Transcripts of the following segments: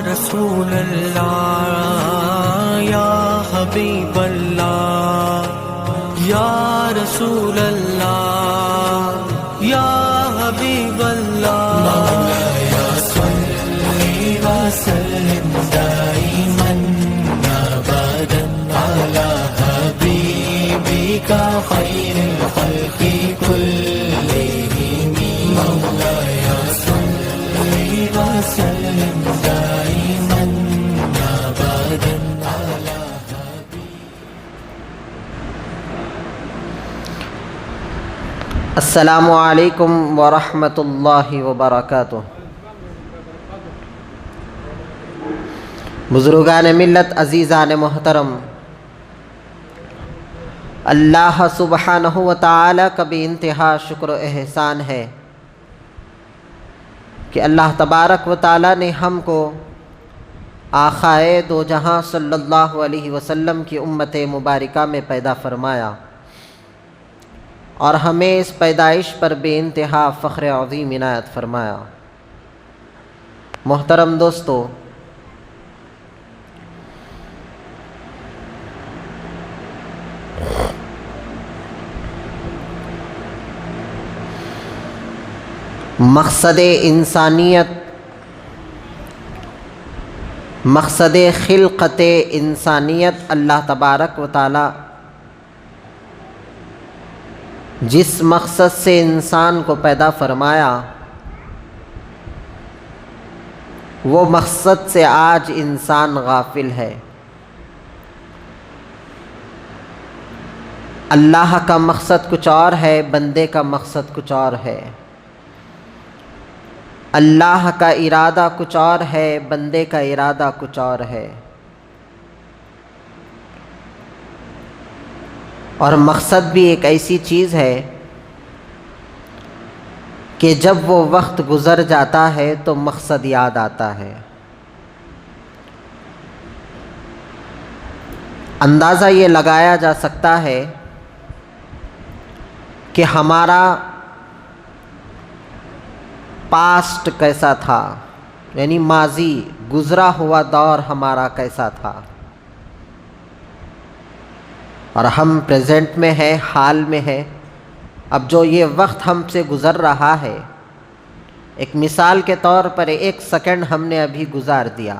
رسول اللہ یا حبیب اللہ یا رسول اللہ یا حبیب اللہ مولاي صل وسلم دائما ابدا على حبيبك خير الخلق كلهم مولاي صل وسلم دائما ابدا على السلام علیکم ورحمۃ اللہ وبرکاتہ۔ بزرگان ملت، عزیزان محترم، اللہ سبحانہ و تعالی کا بے انتہا شکر و احسان ہے کہ اللہ تبارک و تعالی نے ہم کو آقائے دو جہاں صلی اللہ علیہ وسلم کی امت مبارکہ میں پیدا فرمایا اور ہمیں اس پیدائش پر بے انتہا فخر عظیم عنایت فرمایا۔ محترم دوستو، مقصد انسانیت، مقصد خلقت انسانیت، اللہ تبارک و تعالی جس مقصد سے انسان کو پیدا فرمایا، وہ مقصد سے آج انسان غافل ہے۔ اللہ کا مقصد کچھ اور ہے، بندے کا مقصد کچھ اور ہے۔ اللہ کا ارادہ کچھ اور ہے، بندے کا ارادہ کچھ اور ہے۔ اور مقصد بھی ایک ایسی چیز ہے کہ جب وہ وقت گزر جاتا ہے تو مقصد یاد آتا ہے۔ اندازہ یہ لگایا جا سکتا ہے کہ ہمارا پاسٹ کیسا تھا، یعنی ماضی، گزرا ہوا دور ہمارا کیسا تھا، اور ہم پریزنٹ میں ہیں، حال میں ہیں۔ اب جو یہ وقت ہم سے گزر رہا ہے، ایک مثال کے طور پر 1 سیکنڈ ہم نے ابھی گزار دیا،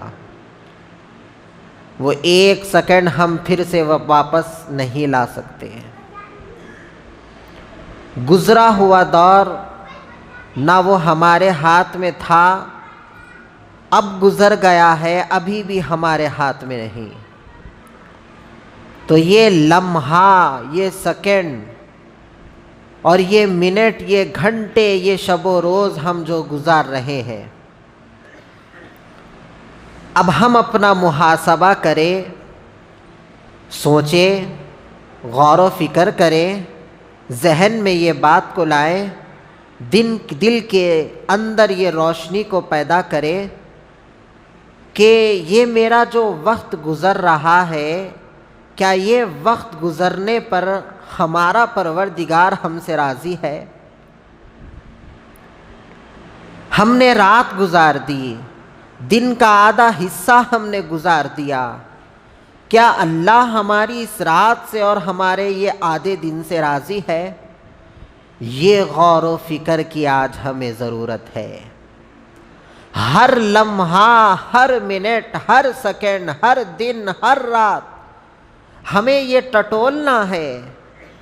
وہ 1 سیکنڈ ہم پھر سے واپس نہیں لا سکتے۔ گزرا ہوا دور نہ وہ ہمارے ہاتھ میں تھا، اب گزر گیا ہے، ابھی بھی ہمارے ہاتھ میں نہیں۔ تو یہ لمحہ، یہ سیکنڈ اور یہ منٹ، یہ گھنٹے، یہ شب و روز ہم جو گزار رہے ہیں، اب ہم اپنا محاسبہ کریں، سوچیں، غور و فکر کریں، ذہن میں یہ بات کو لائیں، دل کے اندر یہ روشنی کو پیدا کریں کہ یہ میرا جو وقت گزر رہا ہے، کیا یہ وقت گزرنے پر ہمارا پروردگار ہم سے راضی ہے؟ ہم نے رات گزار دی، دن کا آدھا حصہ ہم نے گزار دیا، کیا اللہ ہماری اس رات سے اور ہمارے یہ آدھے دن سے راضی ہے؟ یہ غور و فکر کی آج ہمیں ضرورت ہے۔ ہر لمحہ، ہر منٹ، ہر سیکنڈ، ہر دن، ہر رات ہمیں یہ ٹٹولنا ہے،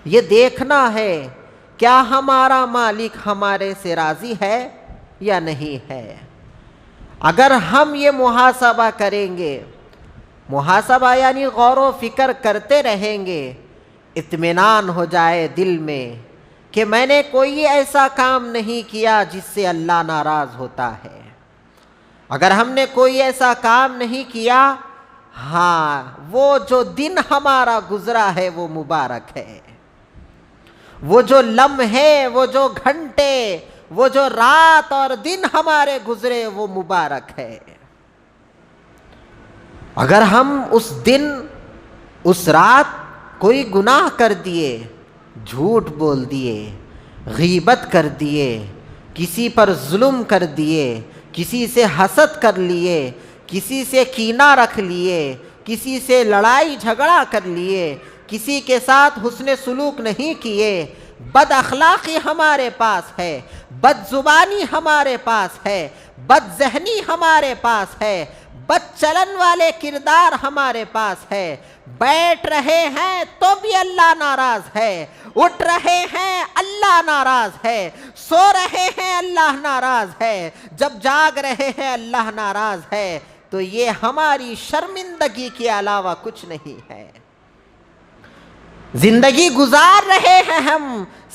یہ دیکھنا ہے کیا ہمارا مالک ہمارے سے راضی ہے یا نہیں ہے۔ اگر ہم یہ محاسبہ کریں گے، محاسبہ یعنی غور و فکر کرتے رہیں گے، اطمینان ہو جائے دل میں کہ میں نے کوئی ایسا کام نہیں کیا جس سے اللہ ناراض ہوتا ہے۔ اگر ہم نے کوئی ایسا کام نہیں کیا، ہاں، وہ جو دن ہمارا گزرا ہے وہ مبارک ہے، وہ جو لمحے، وہ جو گھنٹے، وہ جو رات اور دن ہمارے گزرے وہ مبارک ہے۔ اگر ہم اس دن، اس رات کوئی گناہ کر دیے، جھوٹ بول دیے، غیبت کر دیے، کسی پر ظلم کر دیے، کسی سے حسد کر لیے، کسی سے کینہ رکھ لیے، کسی سے لڑائی جھگڑا کر لیے، کسی کے ساتھ حسن سلوک نہیں کیے، بد اخلاقی ہمارے پاس ہے، بد زبانی ہمارے پاس ہے، بد ذہنی ہمارے پاس ہے، بد چلن والے کردار ہمارے پاس ہے، بیٹھ رہے ہیں تو بھی اللہ ناراض ہے، اٹھ رہے ہیں اللہ ناراض ہے، سو رہے ہیں اللہ ناراض ہے، جب جاگ رہے ہیں اللہ ناراض ہے، تو یہ ہماری شرمندگی کے علاوہ کچھ نہیں ہے۔ زندگی گزار رہے ہیں ہم،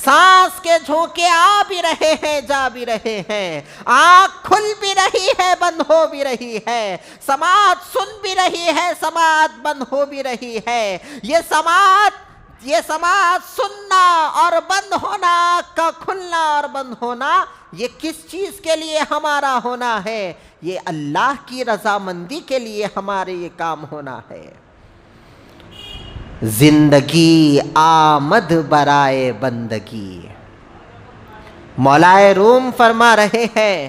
سانس کے جھونکے آ بھی رہے ہیں، جا بھی رہے ہیں، آنکھ کھل بھی رہی ہے، بند ہو بھی رہی ہے، سماعت سن بھی رہی ہے، سماعت بند ہو بھی رہی ہے۔ یہ سماعت سننا اور بند ہونا، آنکھ کا کھلنا اور بند ہونا، یہ کس چیز کے لیے ہمارا ہونا ہے؟ یہ اللہ کی رضامندی کے لیے ہمارے یہ کام ہونا ہے۔ زندگی آمد برائے بندگی، مولائے روم فرما رہے ہیں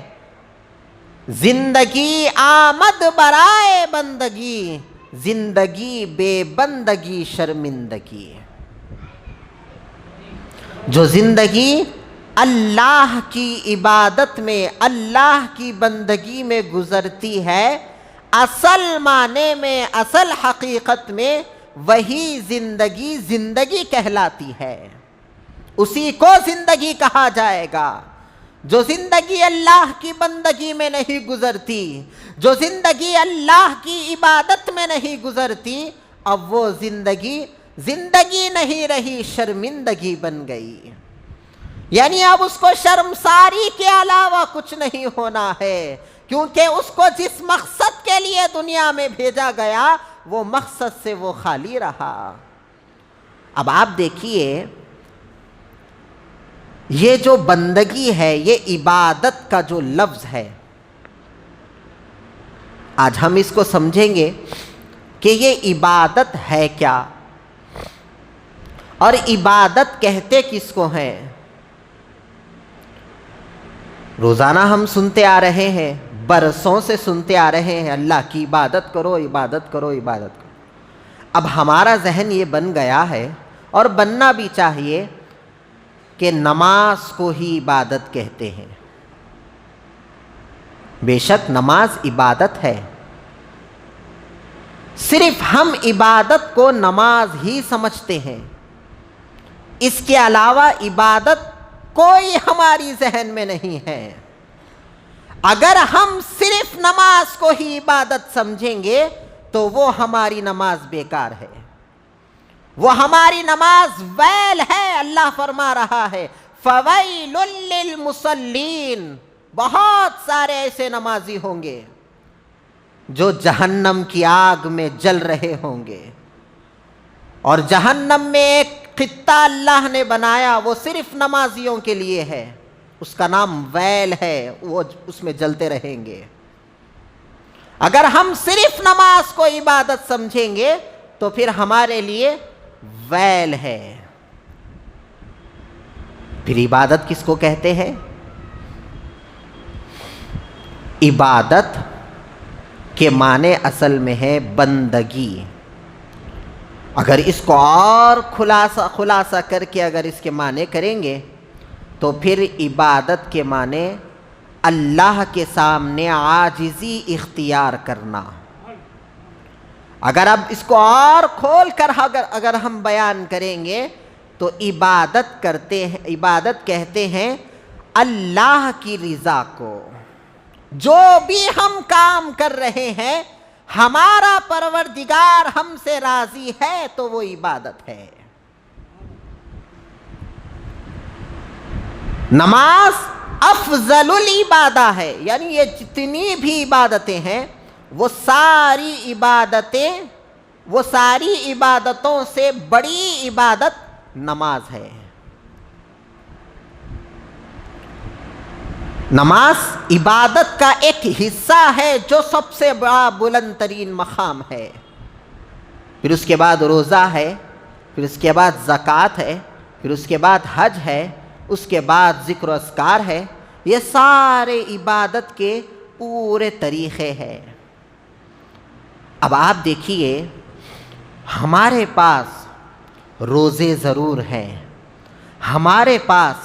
زندگی آمد برائے بندگی، زندگی بے بندگی شرمندگی۔ جو زندگی اللہ کی عبادت میں، اللہ کی بندگی میں گزرتی ہے، اصل معنی میں، اصل حقیقت میں وہی زندگی زندگی کہلاتی ہے، اسی کو زندگی کہا جائے گا۔ جو زندگی اللہ کی بندگی میں نہیں گزرتی، جو زندگی اللہ کی عبادت میں نہیں گزرتی، اب وہ زندگی نہیں رہی، شرمندگی بن گئی۔ یعنی اب اس کو شرمساری کے علاوہ کچھ نہیں ہونا ہے، کیونکہ اس کو جس مقصد کے لیے دنیا میں بھیجا گیا، وہ مقصد سے وہ خالی رہا۔ اب آپ دیکھیے، یہ جو بندگی ہے، یہ عبادت کا جو لفظ ہے، آج ہم اس کو سمجھیں گے کہ یہ عبادت ہے کیا، اور عبادت کہتے کس کو ہیں۔ روزانہ ہم سنتے آ رہے ہیں، برسوں سے سنتے آ رہے ہیں، اللہ کی عبادت کرو، عبادت کرو، عبادت کرو۔ اب ہمارا ذہن یہ بن گیا ہے، اور بننا بھی چاہیے، کہ نماز کو ہی عبادت کہتے ہیں۔ بے شک نماز عبادت ہے، صرف ہم عبادت کو نماز ہی سمجھتے ہیں، اس کے علاوہ عبادت کوئی ہماری ذہن میں نہیں ہے۔ اگر ہم صرف نماز کو ہی عبادت سمجھیں گے تو وہ ہماری نماز بیکار ہے، وہ ہماری نماز ویل ہے۔ اللہ فرما رہا ہے فَوَيْلٌ لِّلْمُصَلِّينَ، بہت سارے ایسے نمازی ہوں گے جو جہنم کی آگ میں جل رہے ہوں گے، اور جہنم میں ایک خطہ اللہ نے بنایا، وہ صرف نمازیوں کے لیے ہے، اس کا نام ویل ہے، وہ اس میں جلتے رہیں گے۔ اگر ہم صرف نماز کو عبادت سمجھیں گے تو پھر ہمارے لیے ویل ہے۔ پھر عبادت کس کو کہتے ہیں؟ عبادت کے معنی اصل میں ہے بندگی۔ اگر اس کو اور خلاصہ کر کے اگر اس کے معنی کریں گے تو پھر عبادت کے معنی اللہ کے سامنے عاجزی اختیار کرنا۔ اگر اب اس کو اور کھول کر اگر ہم بیان کریں گے تو عبادت کہتے ہیں اللہ کی رضا کو۔ جو بھی ہم کام کر رہے ہیں، ہمارا پروردگار ہم سے راضی ہے تو وہ عبادت ہے۔ نماز افضل العبادہ ہے، یعنی یہ جتنی بھی عبادتیں ہیں، وہ ساری عبادتوں سے بڑی عبادت نماز ہے۔ نماز عبادت کا ایک حصہ ہے جو سب سے بڑا بلند ترین مقام ہے۔ پھر اس کے بعد روزہ ہے، پھر اس کے بعد زکوٰۃ ہے، پھر اس کے بعد حج ہے، اس کے بعد ذکر و اذکار ہے۔ یہ سارے عبادت کے پورے طریقے ہیں۔ اب آپ دیکھیے، ہمارے پاس روزے ضرور ہیں، ہمارے پاس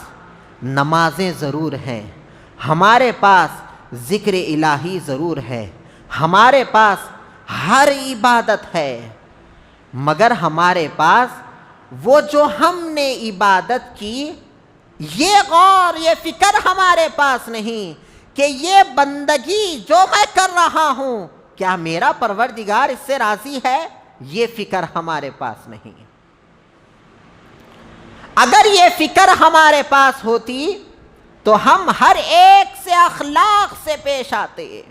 نمازیں ضرور ہیں، ہمارے پاس ذکر الہی ضرور ہے، ہمارے پاس ہر عبادت ہے، مگر ہمارے پاس وہ جو ہم نے عبادت کی، یہ غور یہ فکر ہمارے پاس نہیں کہ یہ بندگی جو میں کر رہا ہوں کیا میرا پروردگار اس سے راضی ہے، یہ فکر ہمارے پاس نہیں۔ اگر یہ فکر ہمارے پاس ہوتی تو ہم ہر ایک سے اخلاق سے پیش آتے،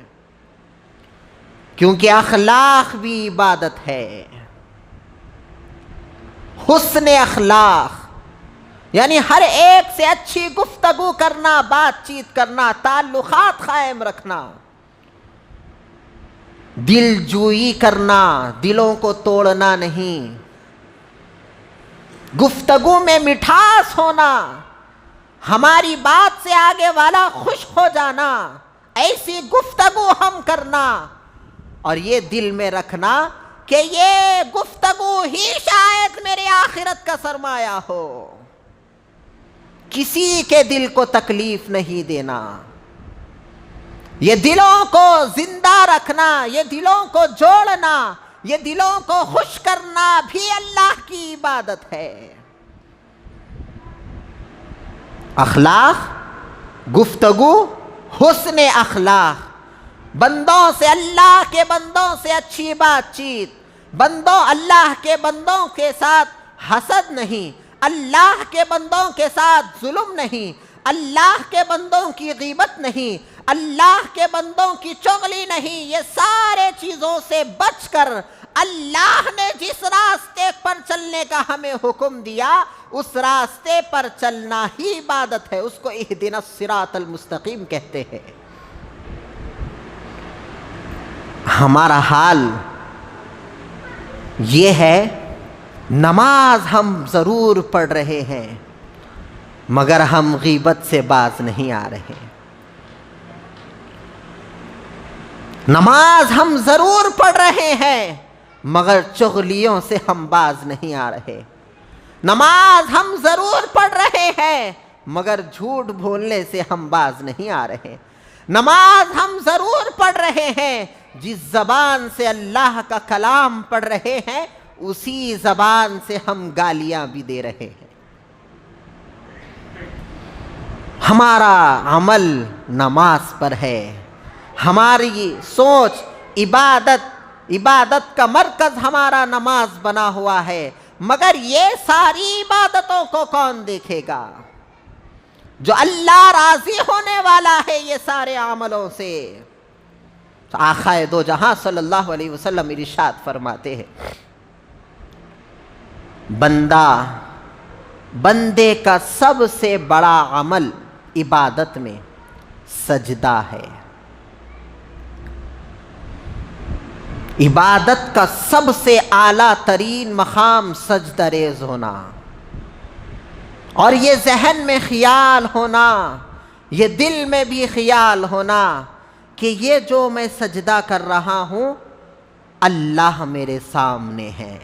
کیونکہ اخلاق بھی عبادت ہے۔ حسن اخلاق یعنی ہر ایک سے اچھی گفتگو کرنا، بات چیت کرنا، تعلقات قائم رکھنا، دل جوئی کرنا، دلوں کو توڑنا نہیں، گفتگو میں مٹھاس ہونا، ہماری بات سے آگے والا خوش ہو جانا، ایسی گفتگو ہم کرنا، اور یہ دل میں رکھنا کہ یہ گفتگو ہی شاید میرے آخرت کا سرمایہ ہو، کسی کے دل کو تکلیف نہیں دینا، یہ دلوں کو زندہ رکھنا، یہ دلوں کو جوڑنا، یہ دلوں کو خوش کرنا بھی اللہ کی عبادت ہے۔ اخلاق، گفتگو، حسن اخلاق، بندوں سے، اللہ کے بندوں سے اچھی بات چیت، اللہ کے بندوں کے ساتھ حسد نہیں، اللہ کے بندوں کے ساتھ ظلم نہیں، اللہ کے بندوں کی غیبت نہیں، اللہ کے بندوں کی چغلی نہیں، یہ سارے چیزوں سے بچ کر اللہ نے جس راستے پر چلنے کا ہمیں حکم دیا اس راستے پر چلنا ہی عبادت ہے، اس کو اہدنا الصراط المستقیم کہتے ہیں۔ ہمارا حال یہ ہے، نماز ہم ضرور پڑھ رہے ہیں مگر ہم غیبت سے باز نہیں آ رہے، نماز ہم ضرور پڑھ رہے ہیں مگر چغلیوں سے ہم باز نہیں آ رہے، نماز ہم ضرور پڑھ رہے ہیں مگر جھوٹ بولنے سے ہم باز نہیں آ رہے، نماز ہم ضرور پڑھ رہے ہیں، جس زبان سے اللہ کا کلام پڑھ رہے ہیں اسی زبان سے ہم گالیاں بھی دے رہے ہیں۔ ہمارا عمل نماز پر ہے، ہماری سوچ عبادت کا مرکز ہمارا نماز بنا ہوا ہے، مگر یہ ساری عبادتوں کو کون دیکھے گا؟ جو اللہ راضی ہونے والا ہے یہ سارے عملوں سے۔ آقا دو جہاں صلی اللہ علیہ وسلم ارشاد فرماتے ہیں، بندے کا سب سے بڑا عمل عبادت میں سجدہ ہے، عبادت کا سب سے اعلیٰ ترین مقام سجدہ ریز ہونا، اور یہ ذہن میں خیال ہونا، یہ دل میں بھی خیال ہونا کہ یہ جو میں سجدہ کر رہا ہوں اللہ میرے سامنے ہے۔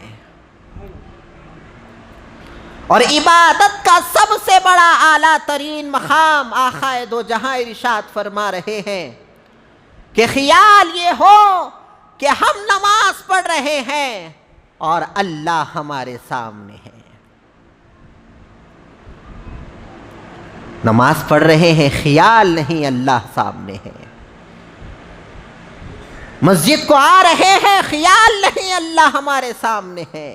اور عبادت کا سب سے بڑا اعلیٰ ترین مقام آقا دو جہاں ارشاد فرما رہے ہیں کہ خیال یہ ہو کہ ہم نماز پڑھ رہے ہیں اور اللہ ہمارے سامنے ہے، نماز پڑھ رہے ہیں، خیال نہیں اللہ سامنے ہے، مسجد کو آ رہے ہیں، خیال نہیں اللہ ہمارے سامنے ہے۔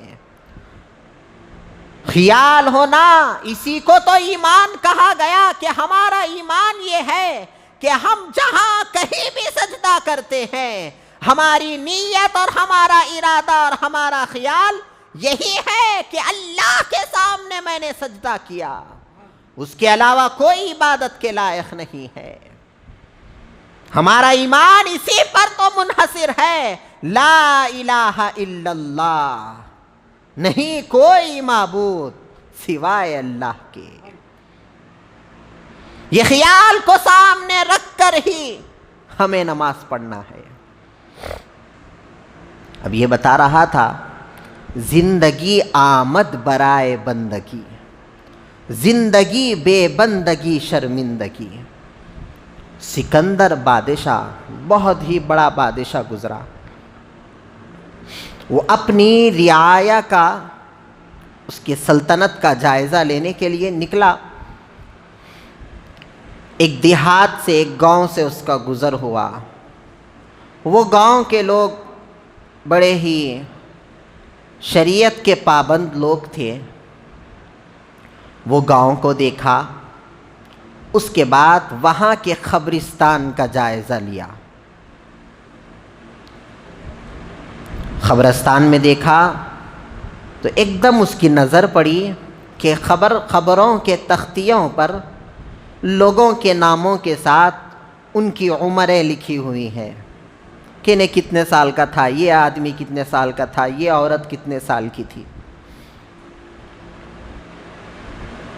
خیال ہونا، اسی کو تو ایمان کہا گیا کہ ہمارا ایمان یہ ہے کہ ہم جہاں کہیں بھی سجدہ کرتے ہیں ہماری نیت اور ہمارا ارادہ اور ہمارا خیال یہی ہے کہ اللہ کے سامنے میں نے سجدہ کیا، اس کے علاوہ کوئی عبادت کے لائق نہیں ہے۔ ہمارا ایمان اسی پر تو منحصر ہے، لا الہ الا اللہ، نہیں کوئی معبود سوائے اللہ کے۔ یہ خیال کو سامنے رکھ کر ہی ہمیں نماز پڑھنا ہے۔ اب یہ بتا رہا تھا زندگی آمد برائے بندگی، زندگی بے بندگی شرمندگی۔ سکندر بادشاہ بہت ہی بڑا بادشاہ گزرا، وہ اپنی رعایا کا، اس کی سلطنت کا جائزہ لینے کے لیے نکلا۔ ایک دیہات سے، ایک گاؤں سے اس کا گزر ہوا۔ وہ گاؤں کے لوگ بڑے ہی شریعت کے پابند لوگ تھے۔ وہ گاؤں کو دیکھا، اس کے بعد وہاں کے قبرستان کا جائزہ لیا۔ قبرستان میں دیکھا تو ایک دم اس کی نظر پڑی کہ قبروں کے تختیوں پر لوگوں کے ناموں کے ساتھ ان کی عمریں لکھی ہوئی ہیں کہ انہیں کتنے سال کا تھا، یہ آدمی کتنے سال کا تھا، یہ عورت کتنے سال کی تھی۔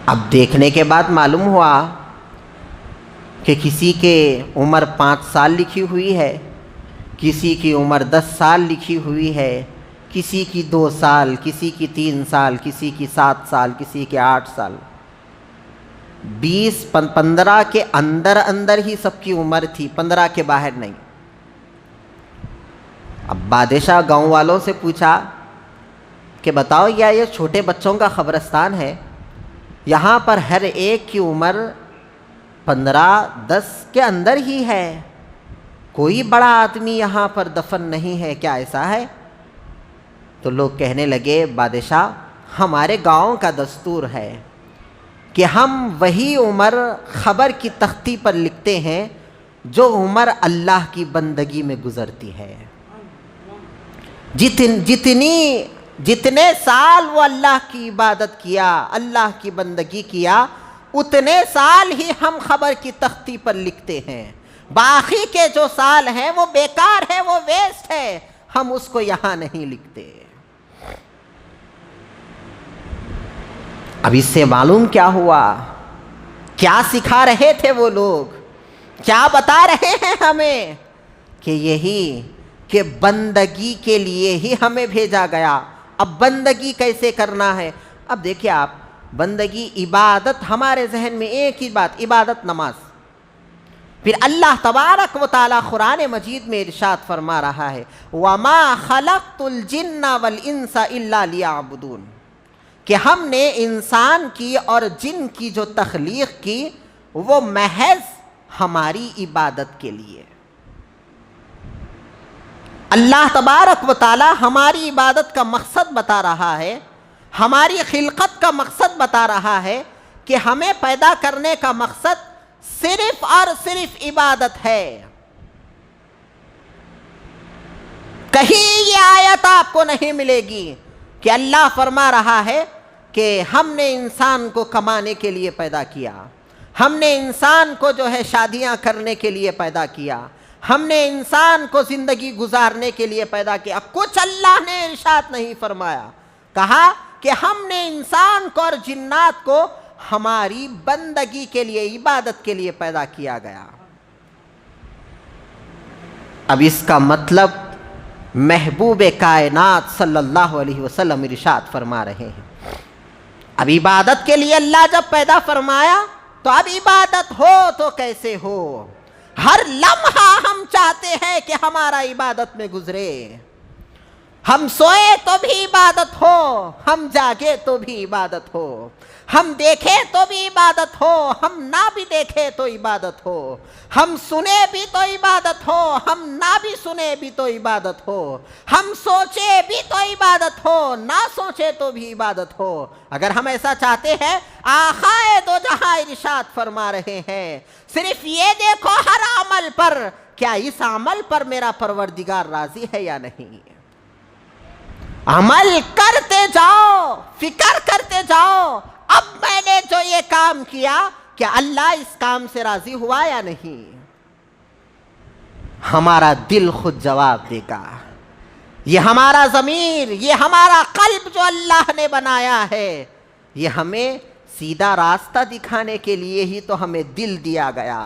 اب دیکھنے کے بعد معلوم ہوا کہ کسی کے عمر 5 سال لکھی ہوئی ہے، کسی کی عمر 10 سال لکھی ہوئی ہے، کسی کی 2 سال، کسی کی 3 سال، کسی کی 7 سال، کسی کے 8 سال۔ 15 کے اندر ہی سب کی عمر تھی، 15 کے باہر نہیں۔ اب بادشاہ گاؤں والوں سے پوچھا کہ بتاؤ یہ چھوٹے بچوں کا قبرستان ہے، یہاں پر ہر ایک کی عمر 15-10 کے اندر ہی ہے، کوئی بڑا آدمی یہاں پر دفن نہیں ہے، کیا ایسا ہے؟ تو لوگ کہنے لگے بادشاہ ہمارے گاؤں کا دستور ہے کہ ہم وہی عمر خبر کی تختی پر لکھتے ہیں جو عمر اللہ کی بندگی میں گزرتی ہے۔ جتنے سال وہ اللہ کی عبادت کیا، اللہ کی بندگی کیا، اتنے سال ہی ہم خبر کی تختی پر لکھتے ہیں، باقی کے جو سال ہیں وہ بیکار ہے، وہ ویسٹ ہے، ہم اس کو یہاں نہیں لکھتے۔ اب اس سے معلوم کیا ہوا؟ کیا سکھا رہے تھے وہ لوگ؟ کیا بتا رہے ہیں ہمیں؟ کہ یہی کہ بندگی کے لیے ہی ہمیں بھیجا گیا۔ اب بندگی کیسے کرنا ہے؟ اب دیکھیں آپ، بندگی عبادت، ہمارے ذہن میں ایک ہی بات، عبادت نماز۔ پھر اللہ تبارک و تعالی قرآن مجید میں ارشاد فرما رہا ہے وَمَا خَلَقْتُ الْجِنَّ وَالْإِنسَ إِلَّا لِيَعْبُدُونَ، کہ ہم نے انسان کی اور جن کی جو تخلیق کی وہ محض ہماری عبادت کے لیے۔ اللہ تبارک و تعالی ہماری عبادت کا مقصد بتا رہا ہے، ہماری خلقت کا مقصد بتا رہا ہے کہ ہمیں پیدا کرنے کا مقصد صرف اور صرف عبادت ہے۔ کہیں یہ آیت آپ کو نہیں ملے گی کہ اللہ فرما رہا ہے کہ ہم نے انسان کو کمانے کے لیے پیدا کیا، ہم نے انسان کو جو ہے شادیاں کرنے کے لیے پیدا کیا، ہم نے انسان کو زندگی گزارنے کے لیے پیدا کیا۔ کچھ اللہ نے ارشاد نہیں فرمایا، کہا کہ ہم نے انسان کو اور جنات کو ہماری بندگی کے لیے، عبادت کے لیے پیدا کیا گیا۔ اب اس کا مطلب محبوب کائنات صلی اللہ علیہ وسلم ارشاد فرما رہے ہیں، اب عبادت کے لیے اللہ جب پیدا فرمایا تو اب عبادت ہو تو کیسے ہو؟ ہر لمحہ ہم چاہتے ہیں کہ ہمارا عبادت میں گزرے، ہم سوئے تو بھی عبادت ہو، ہم جاگے تو بھی عبادت ہو، ہم دیکھے تو بھی عبادت ہو، ہم نہ بھی دیکھے تو عبادت ہو، ہم سنے بھی تو عبادت ہو، ہم نہ بھی سنے بھی تو عبادت ہو، ہم سوچے بھی تو عبادت ہو، نہ سوچے تو بھی عبادت ہو۔ اگر ہم ایسا چاہتے ہیں، آقا دو جہاں ارشاد فرما رہے ہیں صرف یہ دیکھو ہر عمل پر، کیا اس عمل پر میرا پروردگار راضی ہے یا نہیں؟ عمل کرتے جاؤ، فکر کرتے جاؤ، اب میں نے جو یہ کام کیا کیا اللہ اس کام سے راضی ہوا یا نہیں؟ ہمارا دل خود جواب دے گا۔ یہ ہمارا ضمیر، یہ ہمارا قلب جو اللہ نے بنایا ہے، یہ ہمیں سیدھا راستہ دکھانے کے لیے ہی تو ہمیں دل دیا گیا،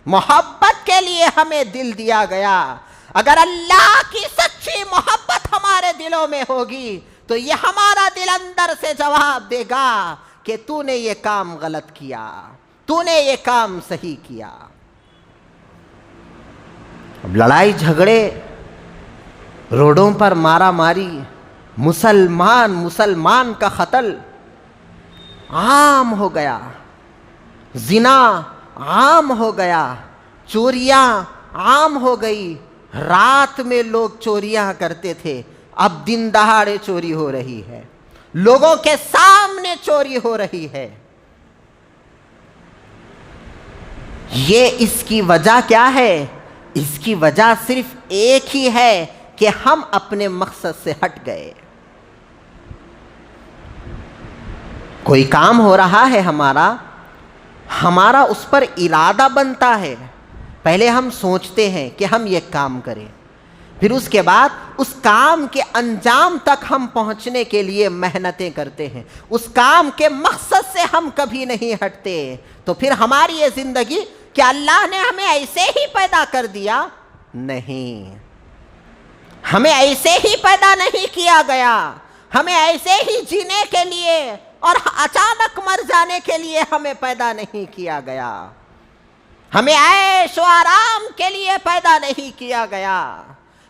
محبت کے لیے ہمیں دل دیا گیا۔ اگر اللہ کی سچی محبت ہمارے دلوں میں ہوگی تو یہ ہمارا دل اندر سے جواب دے گا کہ تو نے یہ کام غلط کیا، تو نے یہ کام صحیح کیا۔ اب لڑائی جھگڑے، روڈوں پر مارا ماری، مسلمان کا قتل عام ہو گیا، زنا عام ہو گیا، چوریاں عام ہو گئی۔ رات میں لوگ چوریاں کرتے تھے، اب دن دہاڑے چوری ہو رہی ہے، لوگوں کے سامنے چوری ہو رہی ہے۔ یہ اس کی وجہ کیا ہے؟ اس کی وجہ صرف ایک ہی ہے کہ ہم اپنے مقصد سے ہٹ گئے۔ کوئی کام ہو رہا ہے ہمارا اس پر ارادہ بنتا ہے، پہلے ہم سوچتے ہیں کہ ہم یہ کام کریں، پھر اس کے بعد اس کام کے انجام تک ہم پہنچنے کے لیے محنتیں کرتے ہیں، اس کام کے مقصد سے ہم کبھی نہیں ہٹتے۔ تو پھر ہماری یہ زندگی کیا اللہ نے ہمیں ایسے ہی پیدا کر دیا؟ نہیں، ہمیں ایسے ہی پیدا نہیں کیا گیا، ہمیں ایسے ہی جینے کے لیے اور اچانک مر جانے کے لیے ہمیں پیدا نہیں کیا گیا، ہمیں عیش و آرام کے لیے پیدا نہیں کیا گیا،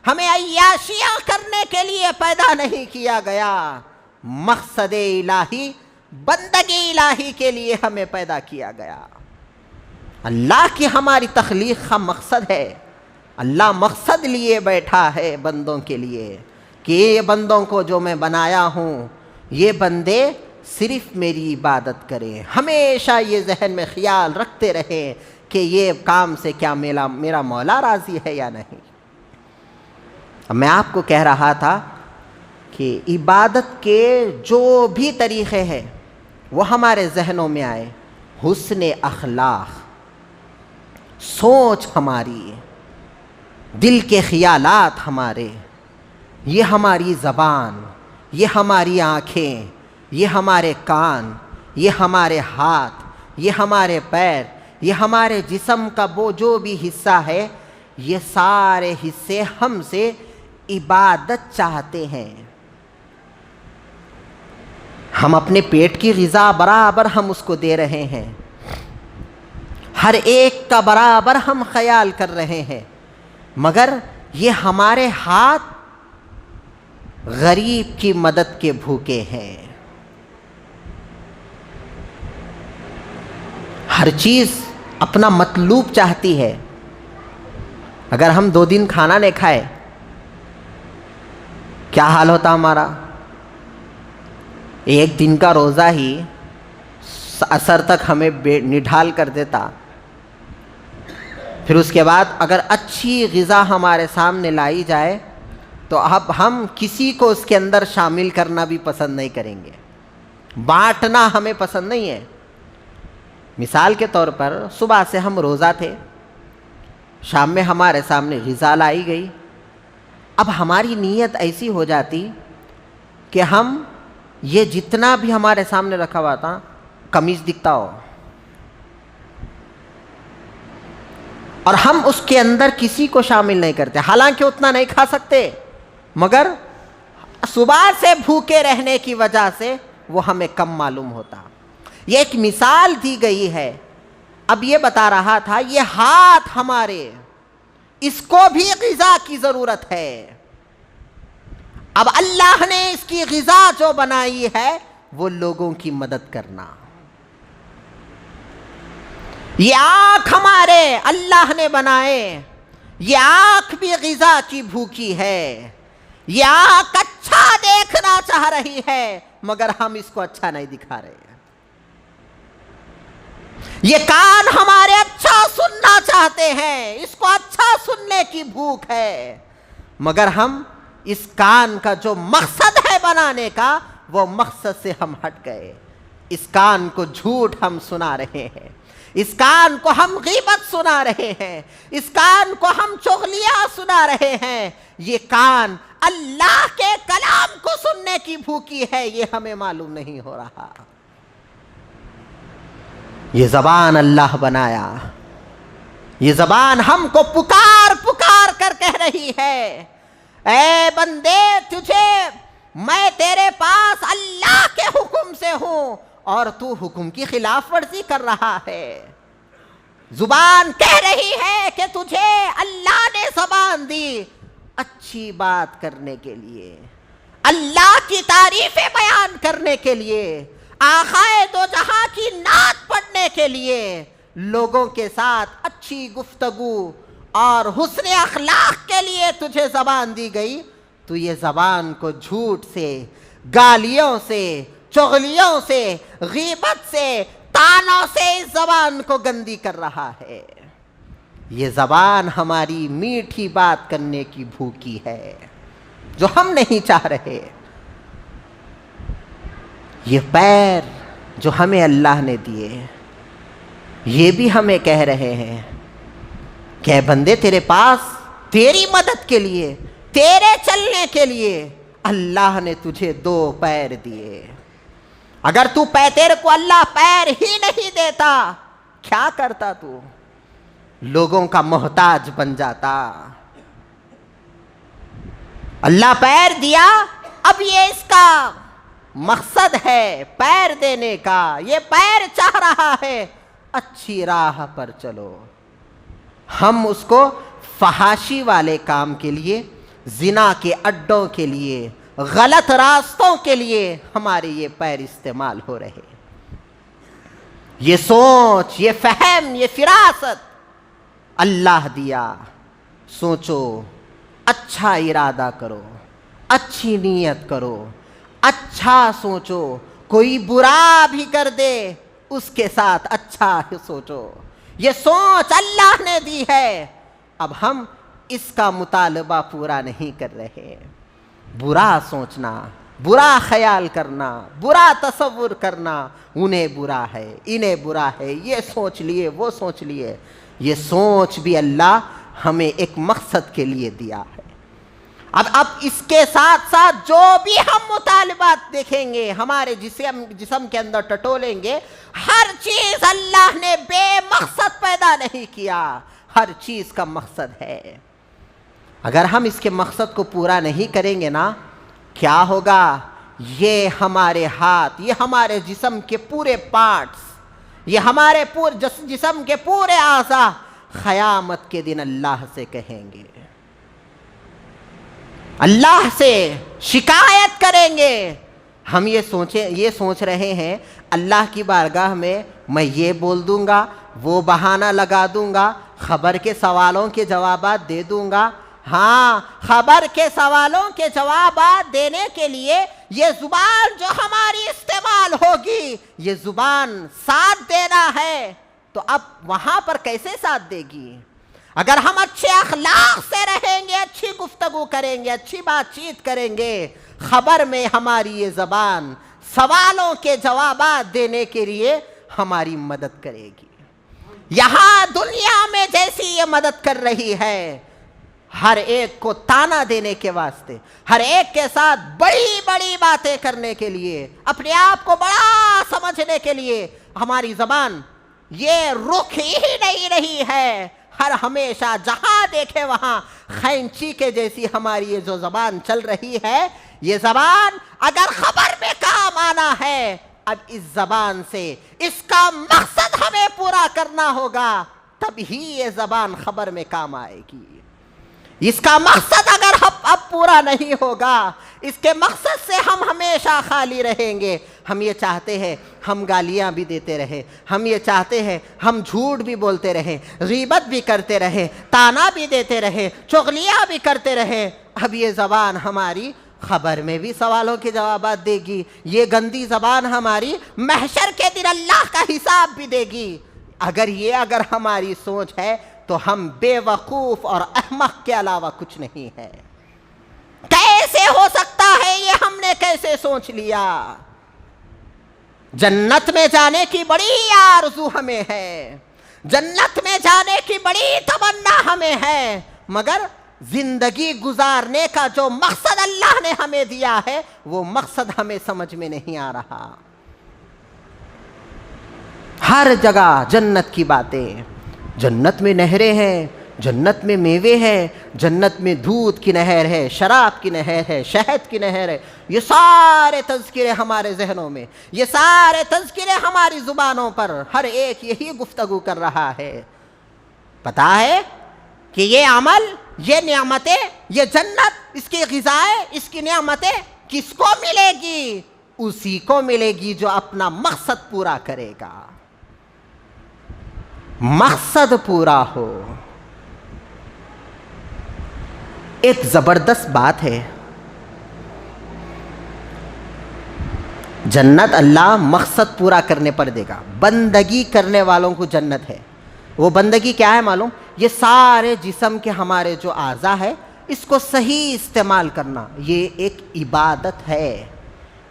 ہمیں عیاشیاں کرنے کے لیے پیدا نہیں کیا گیا۔ مقصد الہی، بندگی الہی کے لیے ہمیں پیدا کیا گیا۔ اللہ کی ہماری تخلیق کا مقصد ہے، اللہ مقصد لیے بیٹھا ہے بندوں کے لیے کہ یہ بندوں کو جو میں بنایا ہوں، یہ بندے صرف میری عبادت کریں، ہمیشہ یہ ذہن میں خیال رکھتے رہیں کہ یہ کام سے کیا میرا مولا راضی ہے یا نہیں۔ اب میں آپ کو کہہ رہا تھا کہ عبادت کے جو بھی طریقے ہیں وہ ہمارے ذہنوں میں آئے، حسن اخلاق، سوچ ہماری، دل کے خیالات ہمارے، یہ ہماری زبان، یہ ہماری آنکھیں، یہ ہمارے کان، یہ ہمارے ہاتھ، یہ ہمارے پیر، یہ ہمارے جسم کا وہ جو بھی حصہ ہے، یہ سارے حصے ہم سے عبادت چاہتے ہیں۔ ہم اپنے پیٹ کی غذا برابر ہم اس کو دے رہے ہیں، ہر ایک کا برابر ہم خیال کر رہے ہیں، مگر یہ ہمارے ہاتھ غریب کی مدد کے بھوکے ہیں۔ ہر چیز اپنا مطلوب چاہتی ہے۔ اگر ہم 2 دن کھانا نہیں کھائے کیا حال ہوتا ہمارا؟ 1 دن کا روزہ ہی عصر تک ہمیں نڈھال کر دیتا، پھر اس کے بعد اگر اچھی غذا ہمارے سامنے لائی جائے تو اب ہم کسی کو اس کے اندر شامل کرنا بھی پسند نہیں کریں گے، بانٹنا ہمیں پسند نہیں ہے۔ مثال کے طور پر صبح سے ہم روزہ تھے، شام میں ہمارے سامنے غذا لائی گئی، اب ہماری نیت ایسی ہو جاتی کہ ہم یہ جتنا بھی ہمارے سامنے رکھا ہوا تھا قمیص دکھتا ہو، اور ہم اس کے اندر کسی کو شامل نہیں کرتے، حالانکہ اتنا نہیں کھا سکتے، مگر صبح سے بھوکے رہنے کی وجہ سے وہ ہمیں کم معلوم ہوتا۔ یہ ایک مثال دی گئی ہے۔ اب یہ بتا رہا تھا یہ ہاتھ ہمارے، اس کو بھی غذا کی ضرورت ہے۔ اب اللہ نے اس کی غذا جو بنائی ہے وہ لوگوں کی مدد کرنا۔ یہ آنکھ ہمارے اللہ نے بنائے، یہ آنکھ بھی غذا کی بھوکی ہے، یہ آنکھ اچھا دیکھنا چاہ رہی ہے مگر ہم اس کو اچھا نہیں دکھا رہے۔ یہ کان ہمارے اچھا سننا چاہتے ہیں، اس کو اچھا سننے کی بھوک ہے، مگر ہم اس کان کا جو مقصد ہے بنانے کا وہ مقصد سے ہم ہٹ گئے۔ اس کان کو جھوٹ ہم سنا رہے ہیں، اس کان کو ہم غیبت سنا رہے ہیں، اس کان کو ہم چغلیاں سنا رہے ہیں۔ یہ کان اللہ کے کلام کو سننے کی بھوکی ہے، یہ ہمیں معلوم نہیں ہو رہا۔ یہ زبان اللہ بنایا، یہ زبان ہم کو پکار پکار کر کہہ رہی ہے اے بندے تجھے میں تیرے پاس اللہ کے حکم سے ہوں اور تو حکم کی خلاف ورزی کر رہا ہے. زبان کہہ رہی ہے کہ تجھے اللہ نے زبان دی اچھی بات کرنے کے لیے، اللہ کی تعریفیں بیان کرنے کے لیے، آقائے دو جہاں کی نعت پڑھنے کے لیے، لوگوں کے ساتھ اچھی گفتگو اور حسن اخلاق کے لیے تجھے زبان دی گئی. تو یہ زبان کو جھوٹ سے، گالیوں سے، چغلیوں سے، غیبت سے، تانوں سے اس زبان کو گندی کر رہا ہے. یہ زبان ہماری میٹھی بات کرنے کی بھوکی ہے جو ہم نہیں چاہ رہے. یہ پیر جو ہمیں اللہ نے دیے یہ بھی ہمیں کہہ رہے ہیں کہ بندے تیرے پاس تیری مدد کے لیے، تیرے چلنے کے لیے اللہ نے تجھے 2 پیر دیے. اگر تیرے کو اللہ پیر ہی نہیں دیتا کیا کرتا تو؟ لوگوں کا محتاج بن جاتا. اللہ پیر دیا، اب یہ اس کا مقصد ہے پیر دینے کا. یہ پیر چاہ رہا ہے اچھی راہ پر چلو. ہم اس کو فحاشی والے کام کے لیے، زنا کے اڈوں کے لیے، غلط راستوں کے لیے ہمارے یہ پیر استعمال ہو رہے. یہ سوچ، یہ فہم، یہ فراست اللہ دیا. سوچو، اچھا ارادہ کرو، اچھی نیت کرو، اچھا سوچو. کوئی برا بھی کر دے اس کے ساتھ اچھا سوچو. یہ سوچ اللہ نے دی ہے. اب ہم اس کا مطالبہ پورا نہیں کر رہے. برا سوچنا، برا خیال کرنا، برا تصور کرنا، انہیں برا ہے، انہیں برا ہے، یہ سوچ لیے، وہ سوچ لیے. یہ سوچ بھی اللہ ہمیں ایک مقصد کے لیے دیا ہے. اب اس کے ساتھ ساتھ جو بھی ہم مطالبات دیکھیں گے، ہمارے جسم کے اندر ٹٹولیں گے، ہر چیز اللہ نے بے مقصد پیدا نہیں کیا. ہر چیز کا مقصد ہے. اگر ہم اس کے مقصد کو پورا نہیں کریں گے نا، کیا ہوگا؟ یہ ہمارے ہاتھ، یہ ہمارے جسم کے پورے پارٹس، یہ ہمارے جسم کے پورے اعضاء قیامت کے دن اللہ سے کہیں گے، اللہ سے شکایت کریں گے. ہم یہ سوچ رہے ہیں اللہ کی بارگاہ میں یہ بول دوں گا، وہ بہانہ لگا دوں گا، خبر کے سوالوں کے جوابات دے دوں گا. ہاں، خبر کے سوالوں کے جوابات دینے کے لیے یہ زبان جو ہماری استعمال ہوگی، یہ زبان ساتھ دینا ہے. تو اب وہاں پر کیسے ساتھ دے گی؟ اگر ہم اچھے اخلاق سے رہیں گے، اچھی گفتگو کریں گے، اچھی بات چیت کریں گے، خبر میں ہماری یہ زبان سوالوں کے جوابات دینے کے لیے ہماری مدد کرے گی. یہاں دنیا میں جیسی یہ مدد کر رہی ہے، ہر ایک کو تانا دینے کے واسطے، ہر ایک کے ساتھ بڑی بڑی باتیں کرنے کے لیے، اپنے آپ کو بڑا سمجھنے کے لیے ہماری زبان یہ رخ ہی نہیں رہی ہے. ہر ہمیشہ جہاں دیکھے وہاں خینچی کے جیسی ہماری یہ جو زبان چل رہی ہے، یہ زبان اگر خبر میں کام آنا ہے، اب اس زبان سے اس کا مقصد ہمیں پورا کرنا ہوگا، تب ہی یہ زبان خبر میں کام آئے گی. اس کا مقصد اگر اب پورا نہیں ہوگا، اس کے مقصد سے ہم ہمیشہ خالی رہیں گے. ہم یہ چاہتے ہیں ہم گالیاں بھی دیتے رہیں، ہم یہ چاہتے ہیں ہم جھوٹ بھی بولتے رہیں، غیبت بھی کرتے رہیں، تانا بھی دیتے رہیں، چغلیاں بھی کرتے رہیں. اب یہ زبان ہماری خبر میں بھی سوالوں کے جوابات دے گی. یہ گندی زبان ہماری محشر کے دن اللہ کا حساب بھی دے گی. اگر ہماری سوچ ہے تو ہم بے وقوف اور احمق کے علاوہ کچھ نہیں ہے. کیسے ہو سکتا ہے یہ؟ ہم نے کیسے سوچ لیا؟ جنت میں جانے کی بڑی آرزو ہمیں ہے، جنت میں جانے کی بڑی تمنا ہمیں ہے، مگر زندگی گزارنے کا جو مقصد اللہ نے ہمیں دیا ہے وہ مقصد ہمیں سمجھ میں نہیں آ رہا. ہر جگہ جنت کی باتیں، جنت میں نہریں ہیں، جنت میں میوے ہے، جنت میں دودھ کی نہر ہے، شراب کی نہر ہے، شہد کی نہر ہے. یہ سارے تذکرے ہمارے ذہنوں میں، یہ سارے تذکرے ہماری زبانوں پر، ہر ایک یہی گفتگو کر رہا ہے. پتا ہے کہ یہ عمل، یہ نعمتیں، یہ جنت، اس کی غذائیں، اس کی نعمتیں کس کو ملے گی؟ اسی کو ملے گی جو اپنا مقصد پورا کرے گا. مقصد پورا ہو. ایک زبردست بات ہے، جنت اللہ مقصد پورا کرنے پر دے گا. بندگی کرنے والوں کو جنت ہے. وہ بندگی کیا ہے معلوم؟ یہ سارے جسم کے ہمارے جو اعضاء ہے، اس کو صحیح استعمال کرنا، یہ ایک عبادت ہے.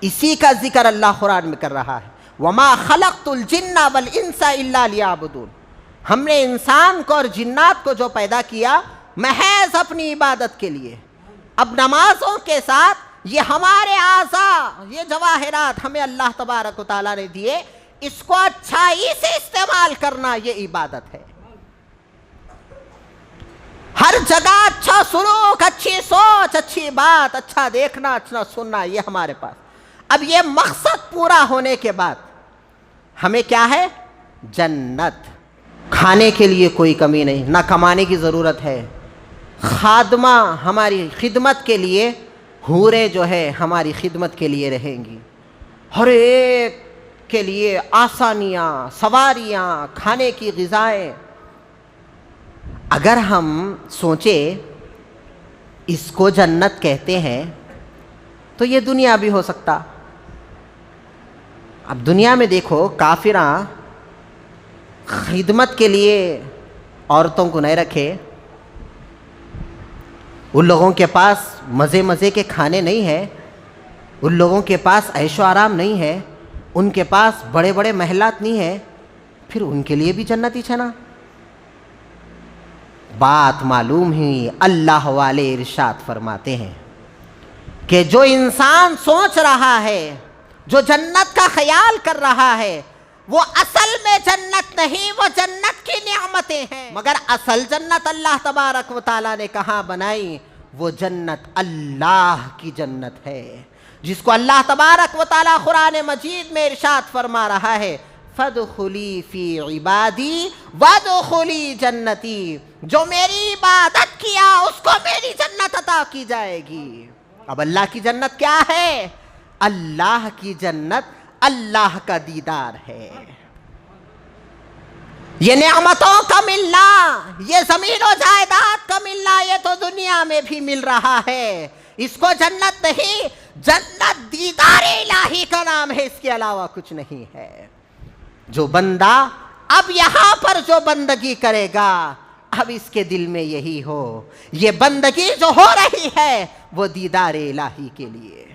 اسی کا ذکر اللہ قرآن میں کر رہا ہے. وَمَا خَلَقْتُ الْجِنَّ وَالْإِنسَ إِلَّا لِيَعْبُدُونَ. ہم نے انسان کو اور جنات کو جو پیدا کیا محض اپنی عبادت کے لیے. اب نمازوں کے ساتھ یہ ہمارے اعضاء، یہ جواہرات ہمیں اللہ تبارک و تعالیٰ نے دیے، اس کو اچھائی سے استعمال کرنا یہ عبادت ہے. ہر جگہ اچھا سلوک، اچھی سوچ، اچھی بات، اچھا دیکھنا، اچھا سننا، یہ ہمارے پاس. اب یہ مقصد پورا ہونے کے بعد ہمیں کیا ہے؟ جنت. کھانے کے لیے کوئی کمی نہیں، نہ کمانے کی ضرورت ہے. خادمہ ہماری خدمت کے لیے، حوریں جو ہے ہماری خدمت کے لیے رہیں گی. ہر ایک کے لیے آسانیاں، سواریاں، کھانے کی غذائیں. اگر ہم سوچیں اس کو جنت کہتے ہیں تو یہ دنیا بھی ہو سکتا. اب دنیا میں دیکھو، کافراں خدمت کے لیے عورتوں کو نہیں رکھے، ان لوگوں کے پاس مزے مزے کے کھانے نہیں ہیں، ان لوگوں کے پاس عیش و آرام نہیں ہے، ان کے پاس بڑے بڑے محلات نہیں ہیں، پھر ان کے لیے بھی جنت ہی چھنا. بات معلوم ہی. اللہ والے ارشاد فرماتے ہیں کہ جو انسان سوچ رہا ہے، جو جنت کا خیال کر رہا ہے، وہ اصل میں جنت نہیں، وہ جنت کی نعمتیں ہیں. مگر اصل جنت اللہ تبارک و تعالیٰ نے کہاں بنائی؟ وہ جنت اللہ کی جنت ہے، جس کو اللہ تبارک و تعالیٰ قرآن مجید میں ارشاد فرما رہا ہے فَادْخُلِي فِي عِبَادِي وَادْخُلِي جَنَّتِي. جو میری عبادت کیا اس کو میری جنت عطا کی جائے گی. اب اللہ کی جنت کیا ہے؟ اللہ کی جنت اللہ کا دیدار ہے. یہ نعمتوں کا ملنا، یہ زمین و جائیداد کا ملنا، یہ تو دنیا میں بھی مل رہا ہے. اس کو جنت نہیں، جنت دیدار الہی کا نام ہے، اس کے علاوہ کچھ نہیں ہے. جو بندہ اب یہاں پر جو بندگی کرے گا، اب اس کے دل میں یہی ہو، یہ بندگی جو ہو رہی ہے وہ دیدار الہی کے لیے.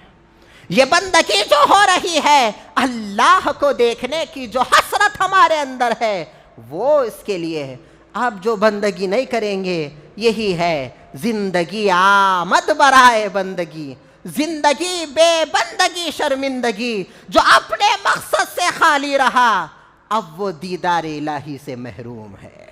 یہ بندگی جو ہو رہی ہے اللہ کو دیکھنے کی جو حسرت ہمارے اندر ہے وہ اس کے لیے ہے. آپ جو بندگی نہیں کریں گے، یہی ہے زندگی آمد برائے بندگی، زندگی بے بندگی شرمندگی. جو اپنے مقصد سے خالی رہا اب وہ دیدار الہی سے محروم ہے.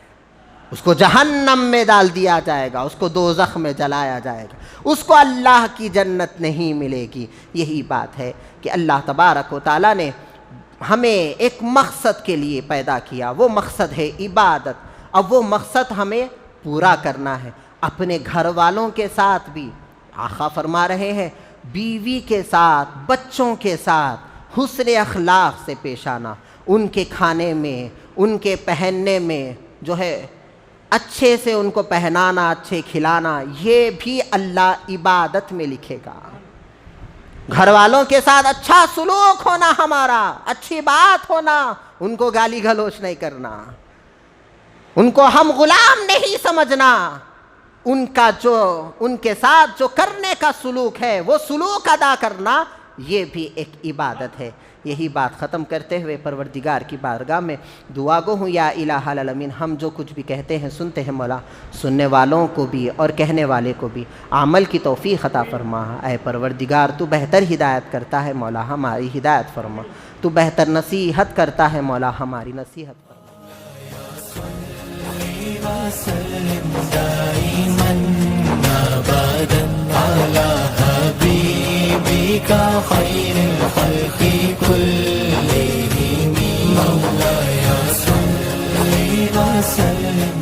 اس کو جہنم میں ڈال دیا جائے گا، اس کو دوزخ میں جلایا جائے گا، اس کو اللہ کی جنت نہیں ملے گی. یہی بات ہے کہ اللہ تبارک و تعالیٰ نے ہمیں ایک مقصد کے لیے پیدا کیا، وہ مقصد ہے عبادت. اب وہ مقصد ہمیں پورا کرنا ہے. اپنے گھر والوں کے ساتھ بھی آقا فرما رہے ہیں بیوی کے ساتھ، بچوں کے ساتھ حسن اخلاق سے پیش آنا. ان کے کھانے میں، ان کے پہننے میں جو ہے اچھے سے ان کو پہنانا، اچھے کھلانا، یہ بھی اللہ عبادت میں لکھے گا. گھر والوں کے ساتھ اچھا سلوک ہونا، ہمارا اچھی بات ہونا، ان کو گالی گلوچ نہیں کرنا، ان کو ہم غلام نہیں سمجھنا. ان کا جو ان کے ساتھ جو کرنے کا سلوک ہے وہ سلوک ادا کرنا، یہ بھی ایک عبادت ہے. یہی بات ختم کرتے ہوئے پروردگار کی بارگاہ میں دعا گو ہوں یا الہ العالمین، ہم جو کچھ بھی کہتے ہیں سنتے ہیں مولا، سننے والوں کو بھی اور کہنے والے کو بھی عمل کی توفیق عطا فرما. اے پروردگار تو بہتر ہدایت کرتا ہے مولا، ہماری ہدایت فرما. تو بہتر نصیحت کرتا ہے مولا، ہماری نصیحت فرما. وسلم دائما أبدا على حبيبك خير الخلق كلهم مولاي صل وسلم